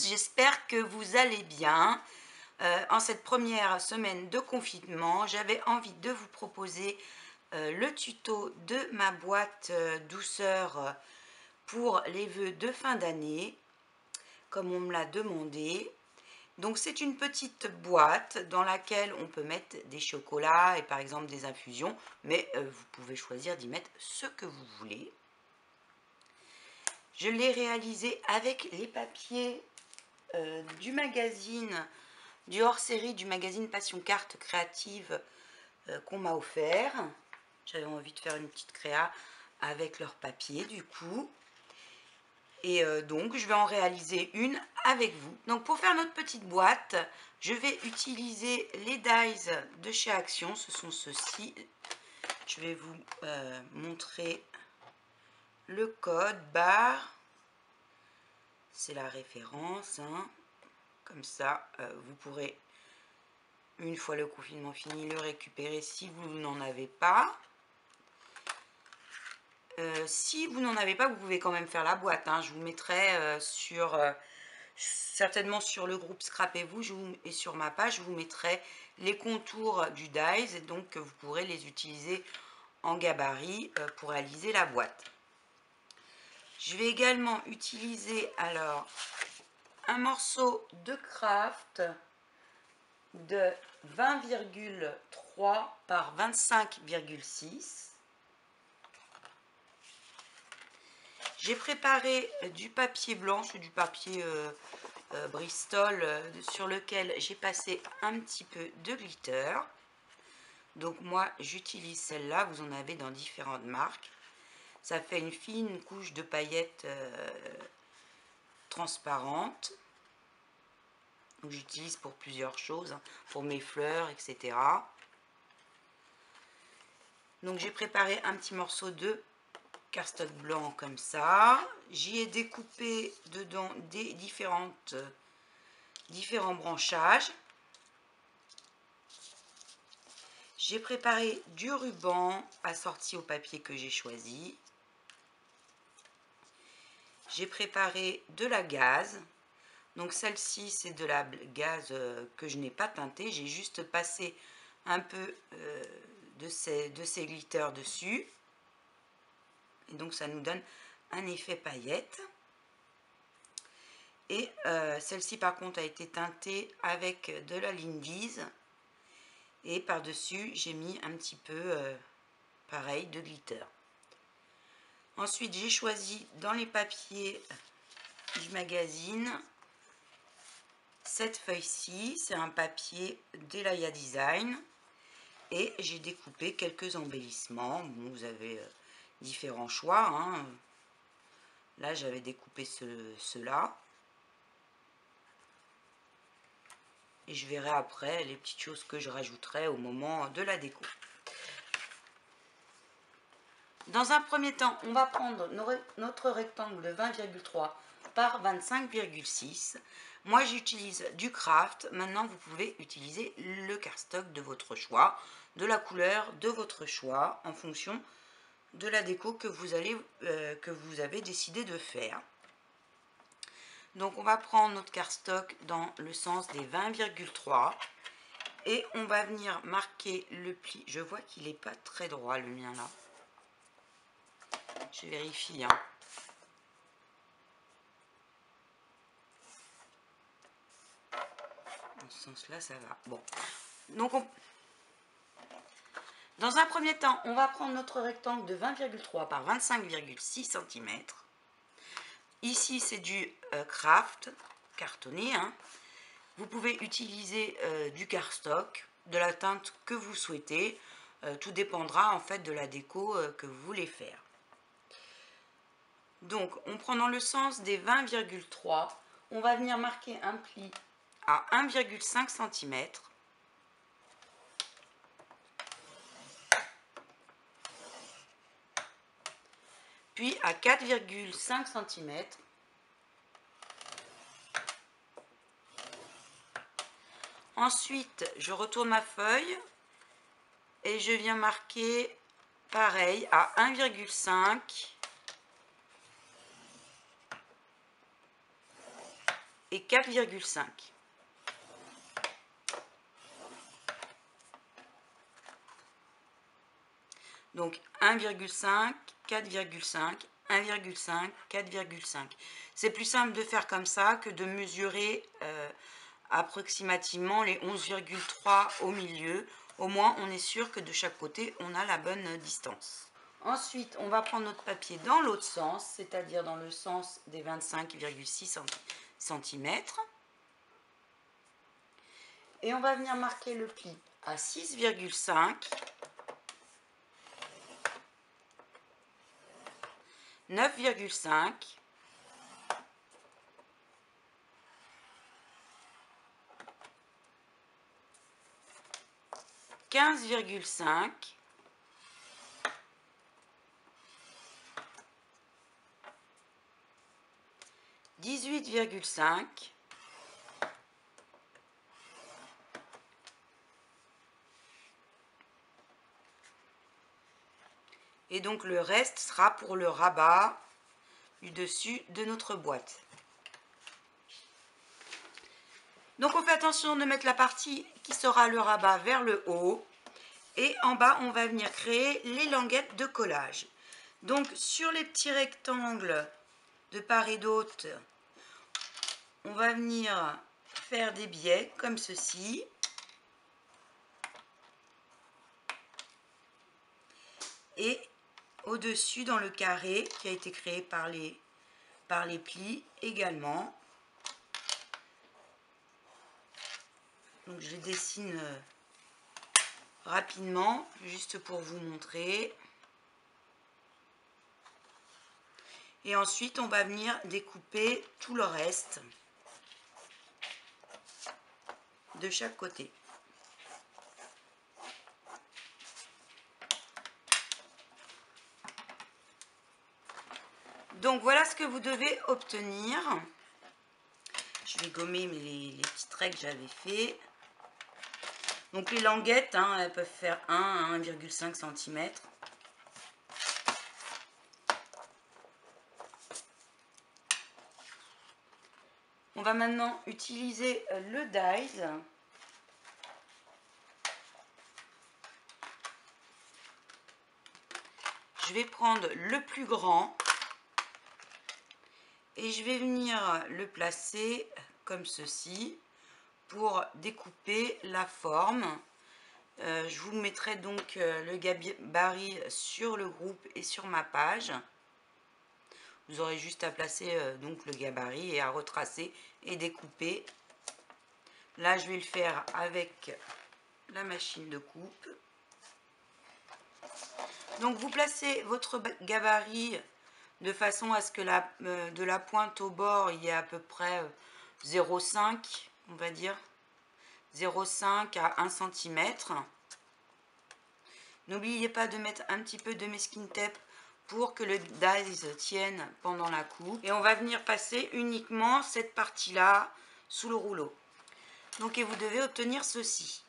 tous, j'espère que vous allez bien. En cette première semaine de confinement, j'avais envie de vous proposer le tuto de ma boîte douceur pour les vœux de fin d'année, comme on me l'a demandé. Donc c'est une petite boîte dans laquelle on peut mettre des chocolats et par exemple des infusions, mais vous pouvez choisir d'y mettre ce que vous voulez. Je l'ai réalisé avec les papiers du magazine, du hors-série du magazine Passion Carte Créative qu'on m'a offert. J'avais envie de faire une petite créa avec leur papier du coup. Et donc je vais en réaliser une avec vous. Donc pour faire notre petite boîte, je vais utiliser les dies de chez Action. Ce sont ceux-ci. Je vais vous montrer le code barre. C'est la référence, hein. Comme ça, vous pourrez, une fois le confinement fini, le récupérer si vous n'en avez pas. Si vous n'en avez pas, vous pouvez quand même faire la boîte, hein. Je vous mettrai certainement sur le groupe Scrapez-vous et sur ma page, je vous mettrai les contours du dies, et donc vous pourrez les utiliser en gabarit pour réaliser la boîte. Je vais également utiliser alors un morceau de craft de 20,3 par 25,6. J'ai préparé du papier blanc, c'est du papier Bristol sur lequel j'ai passé un petit peu de glitter. Donc moi j'utilise celle-là, vous en avez dans différentes marques. Ça fait une fine couche de paillettes transparentes. Donc j'utilise pour plusieurs choses, hein, pour mes fleurs, etc. Donc j'ai préparé un petit morceau de cardstock blanc comme ça. J'y ai découpé dedans des différents branchages. J'ai préparé du ruban assorti au papier que j'ai choisi. J'ai préparé de la gaze. Donc celle-ci, c'est de la gaze que je n'ai pas teintée. J'ai juste passé un peu de ces glitters dessus. Et donc ça nous donne un effet paillette. Et celle-ci par contre a été teintée avec de la Lindy's. Et par-dessus, j'ai mis un petit peu, pareil, de glitter. Ensuite, j'ai choisi dans les papiers du magazine cette feuille-ci. C'est un papier d'Elaya Design. Et j'ai découpé quelques embellissements. Bon, vous avez différents choix, hein. Là, j'avais découpé ceux-là. Et je verrai après les petites choses que je rajouterai au moment de la déco. Dans un premier temps, on va prendre notre rectangle de 20,3 par 25,6. Moi, j'utilise du craft. Maintenant, vous pouvez utiliser le cardstock de votre choix, de la couleur de votre choix, en fonction de la déco que vous avez décidé de faire. Donc, on va prendre notre cardstock dans le sens des 20,3 et on va venir marquer le pli. Je vois qu'il n'est pas très droit, le mien, là. Je vérifie, hein. Dans ce sens-là, ça va. Bon. Donc, dans un premier temps, on va prendre notre rectangle de 20,3 par 25,6 cm. Ici, c'est du craft cartonné, hein. Vous pouvez utiliser du cardstock, de la teinte que vous souhaitez. Tout dépendra en fait de la déco que vous voulez faire. Donc, on prend dans le sens des 20,3. On va venir marquer un pli à 1,5 cm. Puis à 4,5 cm. Ensuite, je retourne ma feuille et je viens marquer pareil à 1,5. et 4,5. Donc 1,5, 4,5, 1,5, 4,5. C'est plus simple de faire comme ça que de mesurer approximativement les 11,3 au milieu. Au moins, on est sûr que de chaque côté, on a la bonne distance. Ensuite, on va prendre notre papier dans l'autre sens, c'est-à-dire dans le sens des 25,6 cm. Et on va venir marquer le pli à 6,5, 9,5, 15,5, 18,5, et donc le reste sera pour le rabat du dessus de notre boîte. Donc on fait attention de mettre la partie qui sera le rabat vers le haut, et en bas on va venir créer les languettes de collage. Donc sur les petits rectangles de part et d'autre, on va venir faire des biais comme ceci. Et au-dessus, dans le carré qui a été créé par les plis également. Donc je dessine rapidement, juste pour vous montrer. Et ensuite, on va venir découper tout le reste de chaque côté. Donc voilà ce que vous devez obtenir. Je vais gommer les petits traits que j'avais fait. Donc les languettes, hein, elles peuvent faire 1 à 1,5 cm. On va maintenant utiliser le dies. Je vais prendre le plus grand et je vais venir le placer comme ceci pour découper la forme. Je vous mettrai donc le gabarit sur le groupe et sur ma page. Vous aurez juste à placer donc le gabarit et à retracer et découper. Là, je vais le faire avec la machine de coupe. Donc, vous placez votre gabarit de façon à ce que de la pointe au bord, il y ait à peu près 0,5, on va dire, 0,5 à 1 cm. N'oubliez pas de mettre un petit peu de masking tape pour que le dies tienne pendant la coupe. Et on va venir passer uniquement cette partie-là sous le rouleau. Donc, et vous devez obtenir ceci.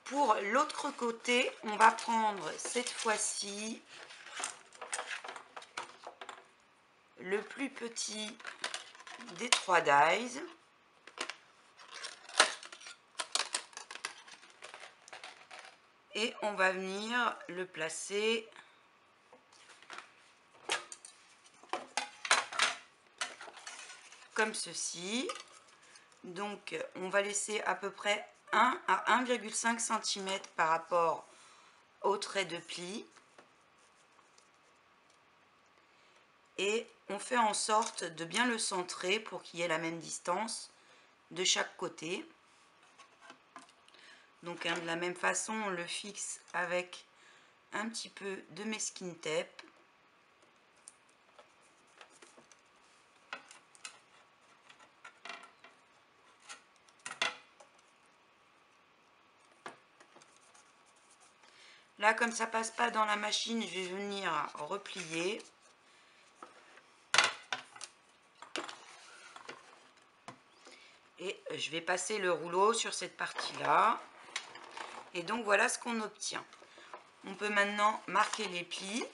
Pour l'autre côté, on va prendre cette fois-ci le plus petit des 3 dies. Et on va venir le placer comme ceci. Donc on va laisser à peu près 1 à 1,5 cm par rapport au trait de pli. Et on fait en sorte de bien le centrer pour qu'il y ait la même distance de chaque côté. Donc de la même façon, on le fixe avec un petit peu de masking tape. Là, comme ça passe pas dans la machine, je vais venir replier. Et je vais passer le rouleau sur cette partie-là. Et donc, voilà ce qu'on obtient. On peut maintenant marquer les plis.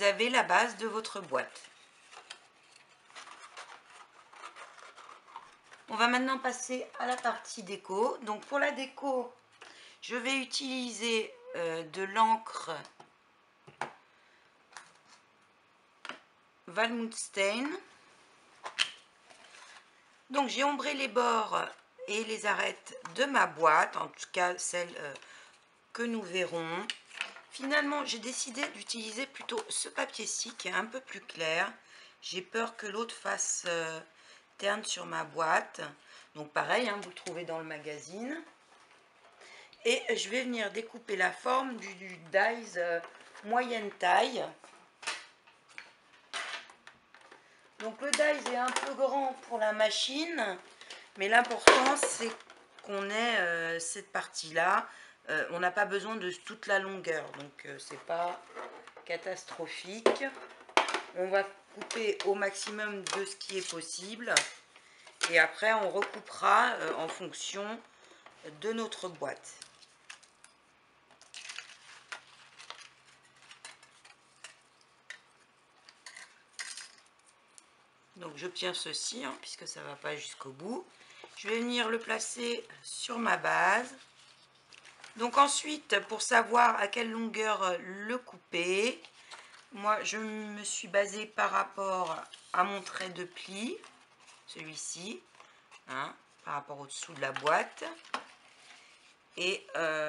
avez la base de votre boîte. On va maintenant passer à la partie déco. Donc pour la déco, je vais utiliser de l'encre Walmutstein. Donc j'ai ombré les bords et les arêtes de ma boîte, en tout cas celle que nous verrons. Finalement, j'ai décidé d'utiliser plutôt ce papier-ci qui est un peu plus clair. J'ai peur que l'autre fasse terne sur ma boîte. Donc pareil, hein, vous le trouvez dans le magazine. Et je vais venir découper la forme du dies moyenne taille. Donc le dies est un peu grand pour la machine, mais l'important c'est qu'on ait cette partie-là. On n'a pas besoin de toute la longueur, donc c'est pas catastrophique. On va couper au maximum de ce qui est possible. Et après, on recoupera en fonction de notre boîte. Donc j'obtiens ceci, hein, puisque ça ne va pas jusqu'au bout. Je vais venir le placer sur ma base. Donc ensuite, pour savoir à quelle longueur le couper, moi je me suis basée par rapport à mon trait de pli, celui-ci, hein, par rapport au-dessous de la boîte. Et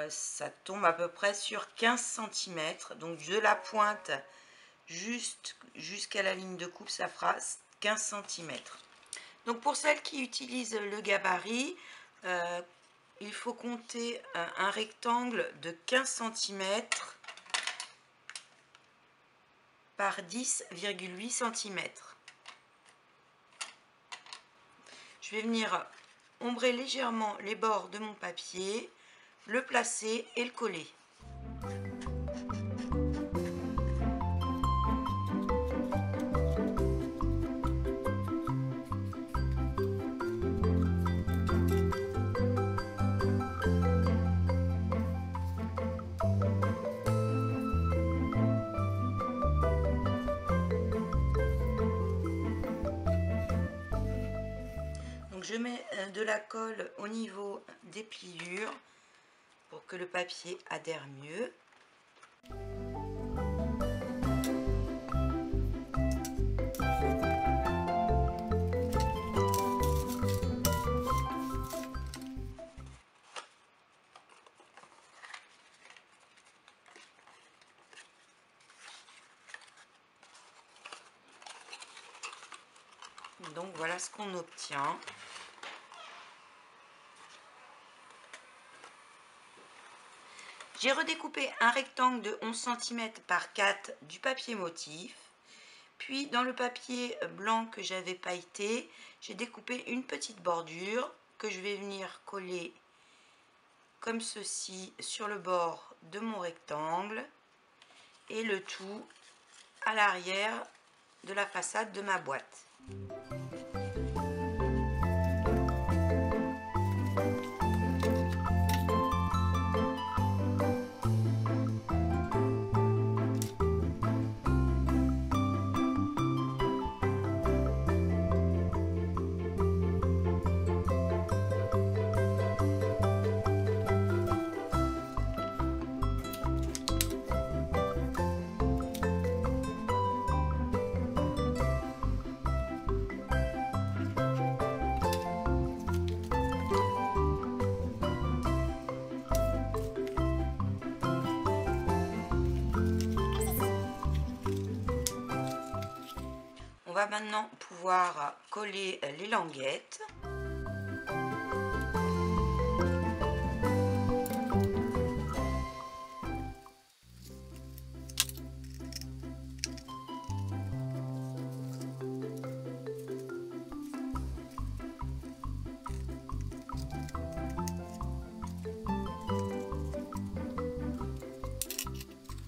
ça tombe à peu près sur 15 cm. Donc de la pointe jusqu'à la ligne de coupe, ça fera 15 cm. Donc pour celles qui utilisent le gabarit, il faut compter un rectangle de 15 cm par 10,8 cm. Je vais venir ombrer légèrement les bords de mon papier, le placer et le coller. Donc je mets de la colle au niveau des pliures pour que le papier adhère mieux. Donc voilà ce qu'on obtient. J'ai redécoupé un rectangle de 11 cm par 4 du papier motif. Puis dans le papier blanc que j'avais pailleté, j'ai découpé une petite bordure que je vais venir coller comme ceci sur le bord de mon rectangle. Et le tout à l'arrière de la façade de ma boîte. On va maintenant pouvoir coller les languettes.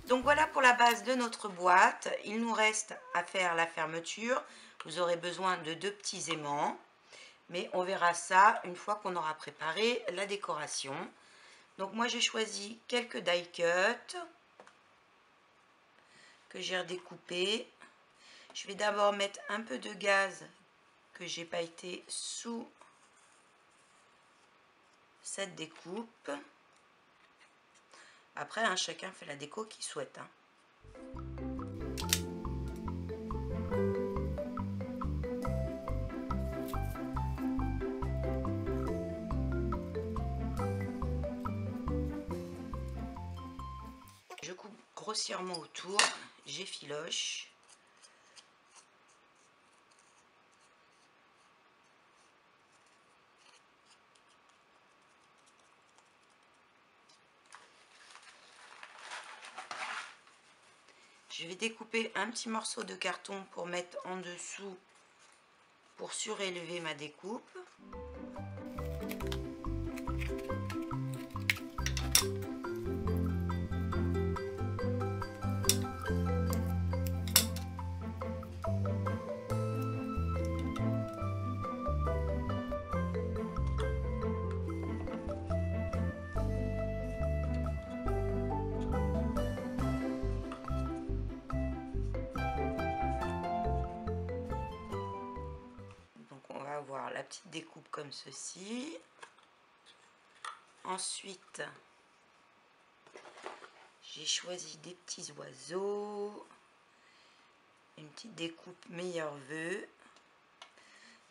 Donc voilà pour la base de notre boîte. Il nous reste à faire la fermeture. Vous aurez besoin de 2 petits aimants. Mais on verra ça une fois qu'on aura préparé la décoration. Donc moi j'ai choisi quelques die cuts. que j'ai redécoupé. Je vais d'abord mettre un peu de gaz que j'ai pailleté sous cette découpe. Après, hein, chacun fait la déco qu'il souhaite. Hein. Je coupe grossièrement autour, j'effiloche. Je vais découper un petit morceau de carton pour mettre en dessous pour surélever ma découpe. Avoir la petite découpe comme ceci. Ensuite, j'ai choisi des petits oiseaux, une petite découpe meilleur vœu.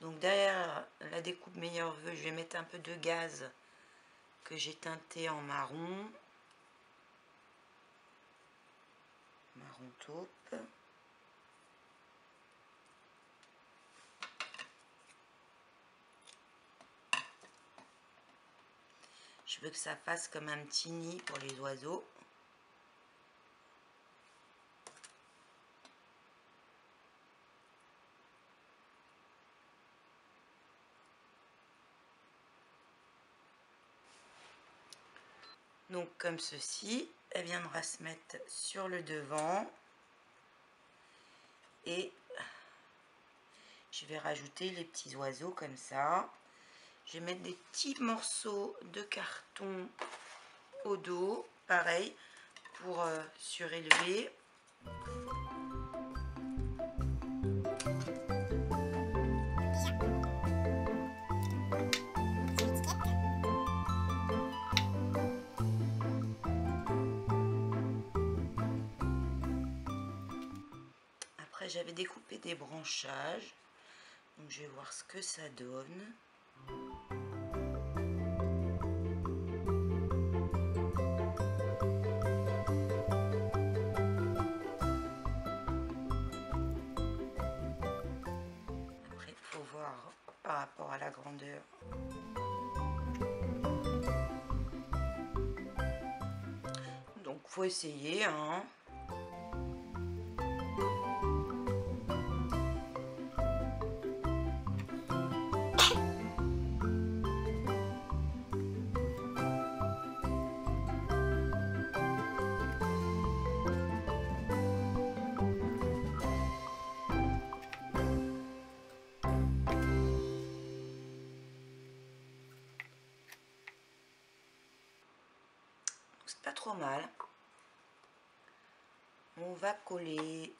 Donc derrière la découpe meilleur vœu, je vais mettre un peu de gaz que j'ai teinté en marron taupe. Je veux que ça fasse comme un petit nid pour les oiseaux. Donc comme ceci, elle viendra se mettre sur le devant. Et je vais rajouter les petits oiseaux comme ça. Je vais mettre des petits morceaux de carton au dos, pareil, pour surélever. Après, j'avais découpé des branchages, donc je vais voir ce que ça donne. Après, il faut voir par rapport à la grandeur. Donc, faut essayer, hein. C'est pas trop mal. On va coller.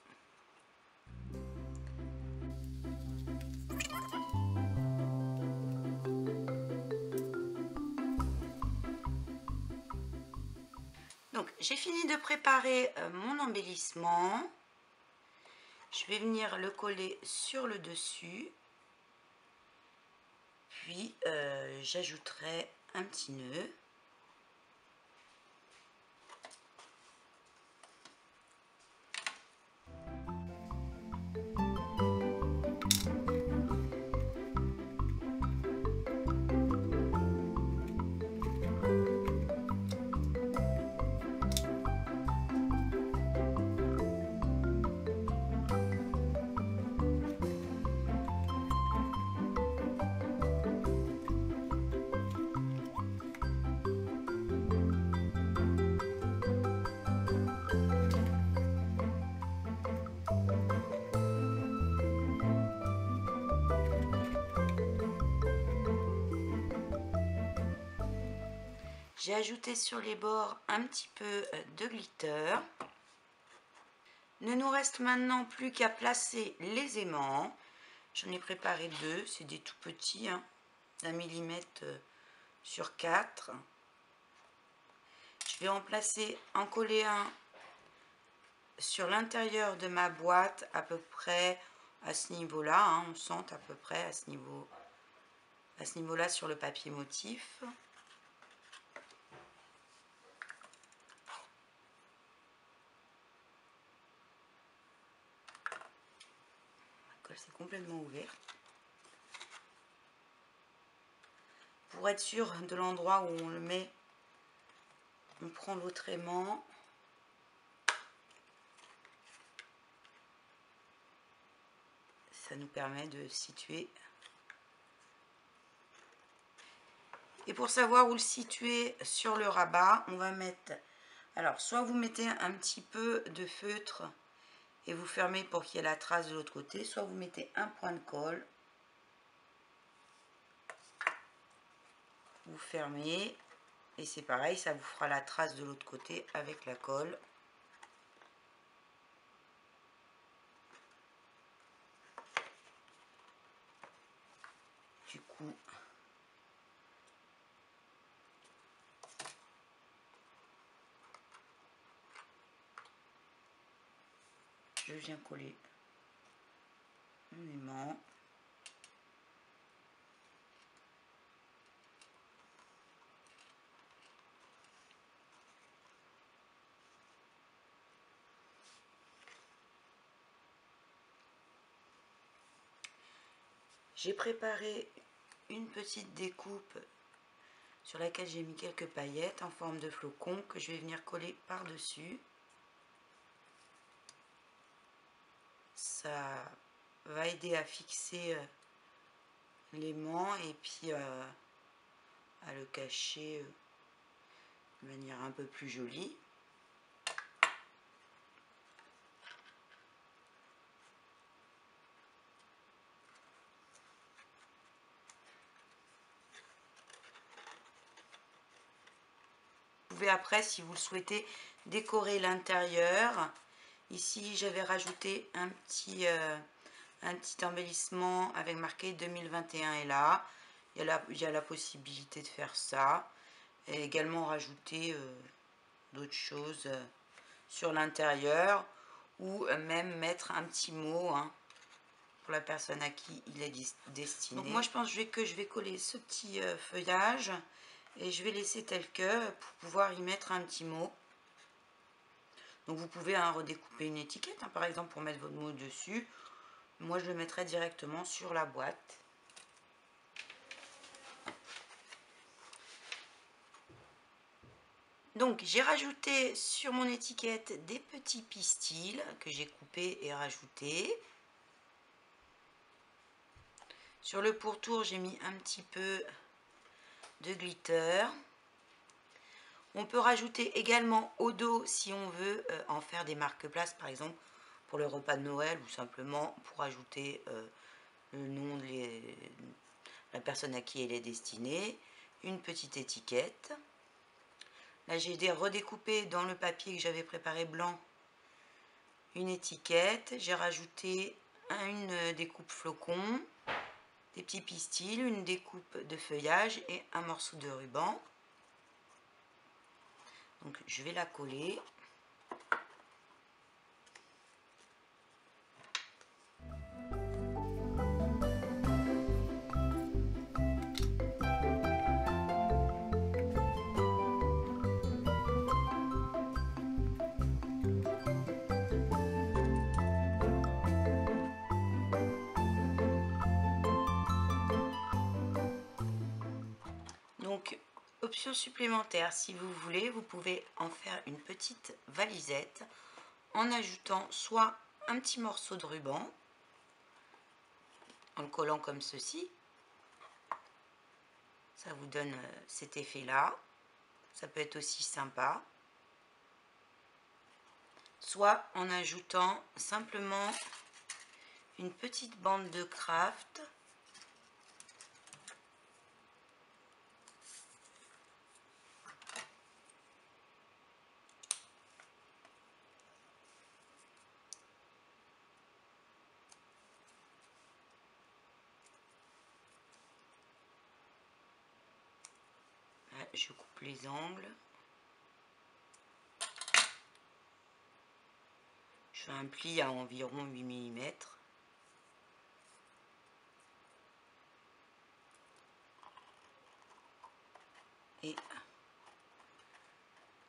Donc j'ai fini de préparer mon embellissement. Je vais venir le coller sur le dessus. Puis j'ajouterai un petit nœud. J'ai ajouté sur les bords un petit peu de glitter. Ne nous reste maintenant plus qu'à placer les aimants. J'en ai préparé 2, c'est des tout petits, hein, d'1 millimètre sur 4. Je vais en coller un sur l'intérieur de ma boîte, à peu près à ce niveau-là, hein, on sent à peu près à ce niveau-là sur le papier motif. La colle s'est complètement ouverte. Pour être sûr de l'endroit où on le met, on prend l'autre aimant. Ça nous permet de situer. Et pour savoir où le situer sur le rabat, on va mettre... Alors, soit vous mettez un petit peu de feutre et vous fermez pour qu'il y ait la trace de l'autre côté, soit vous mettez un point de colle. Vous fermez et c'est pareil, ça vous fera la trace de l'autre côté avec la colle. Du coup, je viens coller mon aimant. J'ai préparé une petite découpe sur laquelle j'ai mis quelques paillettes en forme de flocon que je vais venir coller par-dessus. Ça va aider à fixer l'aimant et puis à le cacher de manière un peu plus jolie. Vous pouvez après, si vous le souhaitez, décorer l'intérieur. Ici, j'avais rajouté un petit embellissement avec marqué 2021 est là. Il y a la possibilité de faire ça. Et également rajouter d'autres choses sur l'intérieur. Ou même mettre un petit mot, hein, pour la personne à qui il est destiné. Donc moi, je pense que je vais coller ce petit feuillage. Et je vais laisser tel que pour pouvoir y mettre un petit mot. Donc vous pouvez redécouper une étiquette, hein, par exemple, pour mettre votre mot dessus. Moi, je le mettrai directement sur la boîte. Donc, j'ai rajouté sur mon étiquette des petits pistils que j'ai coupés et rajoutés. Sur le pourtour, j'ai mis un petit peu de glitter. On peut rajouter également au dos si on veut en faire des marque-places, par exemple pour le repas de Noël ou simplement pour ajouter le nom de la personne à qui elle est destinée, une petite étiquette. Là, j'ai redécoupé dans le papier que j'avais préparé blanc une étiquette. J'ai rajouté une découpe flocon, des petits pistils, une découpe de feuillage et un morceau de ruban. Donc, je vais la coller. Donc, option supplémentaire, si vous voulez, vous pouvez en faire une petite valisette en ajoutant soit un petit morceau de ruban, en le collant comme ceci. Ça vous donne cet effet-là. Ça peut être aussi sympa. Soit en ajoutant simplement une petite bande de craft. Je coupe les angles. Je fais un pli à environ 8 mm. Et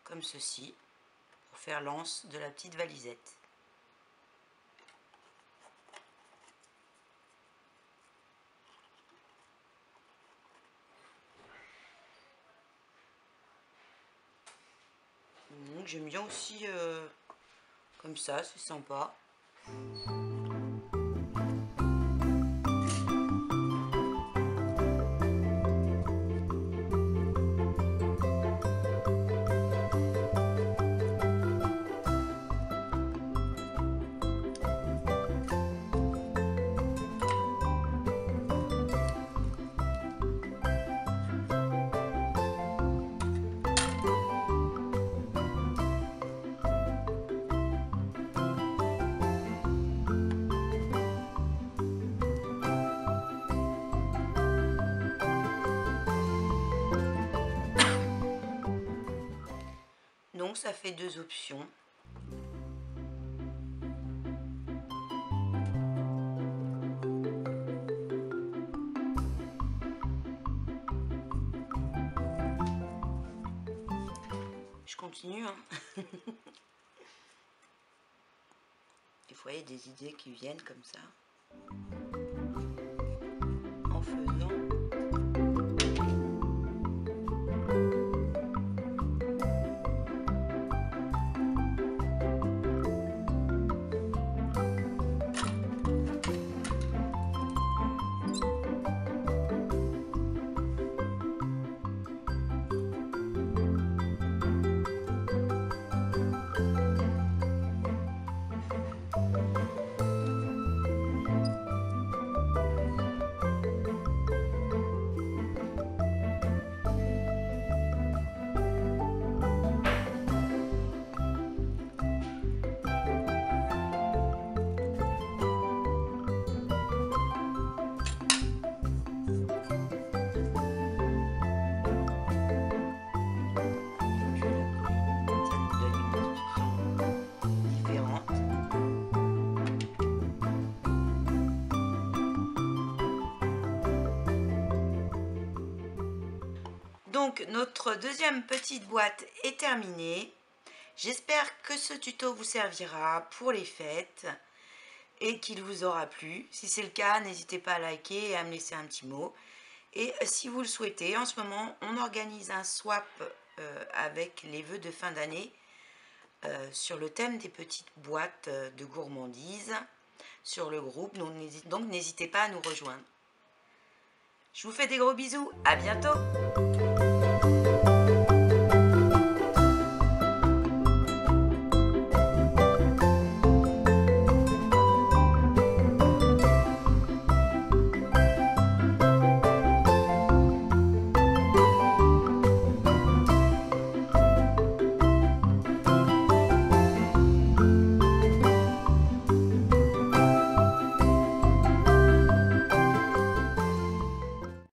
comme ceci, pour faire l'anse de la petite valisette. Donc j'aime bien aussi comme ça, c'est sympa. Donc ça fait 2 options. Je continue, hein. Des fois, il y a des idées qui viennent comme ça. En faisant... Donc notre deuxième petite boîte est terminée. J'espère que ce tuto vous servira pour les fêtes et qu'il vous aura plu. Si c'est le cas, n'hésitez pas à liker et à me laisser un petit mot. Et si vous le souhaitez, en ce moment, on organise un swap avec les vœux de fin d'année sur le thème des petites boîtes de gourmandises sur le groupe. Donc n'hésitez pas à nous rejoindre. Je vous fais des gros bisous. À bientôt.